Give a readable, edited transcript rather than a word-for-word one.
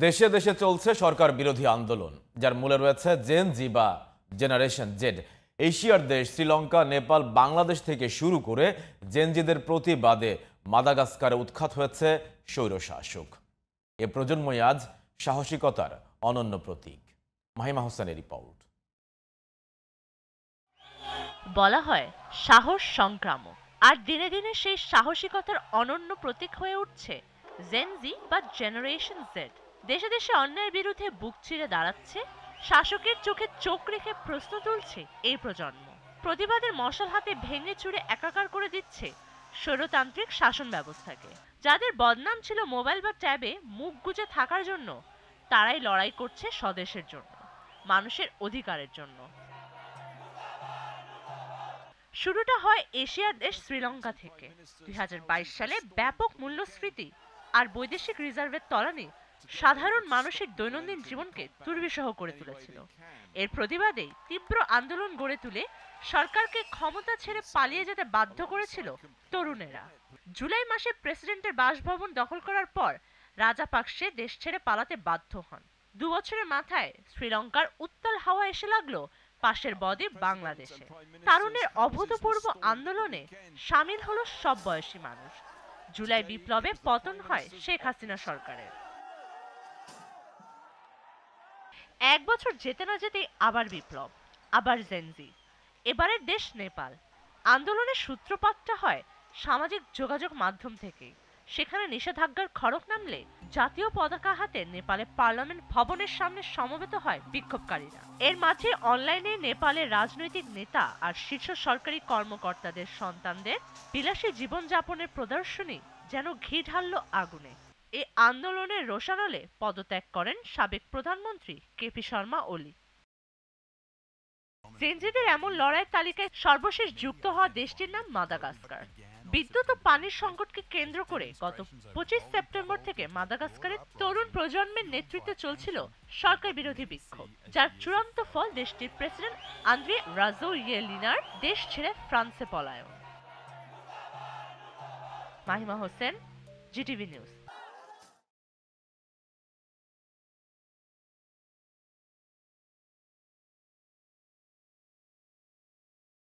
দেশে দেশে চলছে সরকার বিরোধী আন্দোলন, যার মূলে রয়েছে জেন জি বা জেনারেশন জেড। এশিয়ার দেশ শ্রীলঙ্কা, নেপাল, বাংলাদেশ থেকে শুরু করে জেনজিদের প্রতিবাদে মাদাগাস্কারে উৎখাত হয়েছে স্বৈরশাসক। এ প্রজন্মই আজ সাহসিকতার অনন্য প্রতীক। মাহিমা হোসেনের রিপোর্ট। বলা হয় সাহস সংক্রামক, আর দিনে দিনে সেই সাহসিকতার অনন্য প্রতীক হয়ে উঠছে জেন জি বা জেনারেশন জেড। দেশে দেশে অন্যায়ের বিরুদ্ধে বুক চিরে দাঁড়াচ্ছে, শাসকের চোখে চোখ রেখে প্রশ্ন তুলছে এই প্রজন্ম। প্রতিবাদের মশাল হাতে ভেঙে চুরে একাকার করে দিচ্ছে স্বৈরতান্ত্রিক শাসন ব্যবস্থাকে। যাদের বদনাম ছিল মোবাইল বা ট্যাবে মুখ গুজে থাকার জন্য, তারাই লড়াই করছে স্বদেশের জন্য, মানুষের অধিকারের জন্য। শুরুটা হয় এশিয়ার দেশ শ্রীলঙ্কা থেকে। 2022 সালে ব্যাপক মূল্যস্ফীতি আর বৈদেশিক রিজার্ভের তলানি সাধারণ মানুষের দৈনন্দিন জীবনকে দুর্বিষহ করে তুলেছিল। এর প্রতিবাদে তীব্র আন্দোলন গড়ে তুলে সরকারকে ক্ষমতা ছেড়ে পালিয়ে যেতে বাধ্য করেছিল তরুণেরা। জুলাই মাসে প্রেসিডেন্টের বাসভবন দখল করার পর রাজাপাকসে দেশ ছেড়ে পালাতে বাধ্য হন। 2 বছরের মাথায় শ্রীলঙ্কার উত্তাল হাওয়া এসে লাগলো পাশের বদ্বীপ বাংলাদেশে। তারুণের অভূতপূর্ব আন্দোলনে সামিল হলো সব বয়সী মানুষ। জুলাই বিপ্লবে পতন হয় শেখ হাসিনা সরকারের। 1 বছর যেতে না যেতেই আবার বিপ্লব, আবার জেনজি। এবারের দেশ নেপাল। আন্দোলনের সূত্রপাতটা হয় সামাজিক যোগাযোগ মাধ্যম থেকে। সেখানে নিষেধাজ্ঞার খড়ক নামলে জাতীয় পতাকা হাতে নেপালে পার্লামেন্ট ভবনের সামনে সমবেত হয় বিক্ষোভকারীরা। এর মাঝে অনলাইনে নেপালের রাজনৈতিক নেতা আর শীর্ষ সরকারি কর্মকর্তাদের সন্তানদের বিলাসী জীবনযাপনের প্রদর্শনী যেন ঘি ঢালল আগুনে। এই আন্দোলনের রোষানলে পদত্যাগ করেন সাবেক প্রধানমন্ত্রী কেপি শর্মা ওলি। জেনজিদের এমন লড়াইয়ের তালিকায় সর্বশেষ যুক্ত হওয়া দেশটির নাম মাদাগাস্কার। বিদ্যুৎ ও পানির সংকটকে কেন্দ্র করে গত 25 সেপ্টেম্বর থেকে মাদাগাস্কারের তরুণ প্রজন্মের নেতৃত্বে চলছিল সরকার বিরোধী বিক্ষোভ, যার চূড়ান্ত ফল দেশটির প্রেসিডেন্ট আন্দ্রে রাজোয়েলিনার দেশ ছেড়ে ফ্রান্সে পলায়ন। Mahima Hossain, GTV news.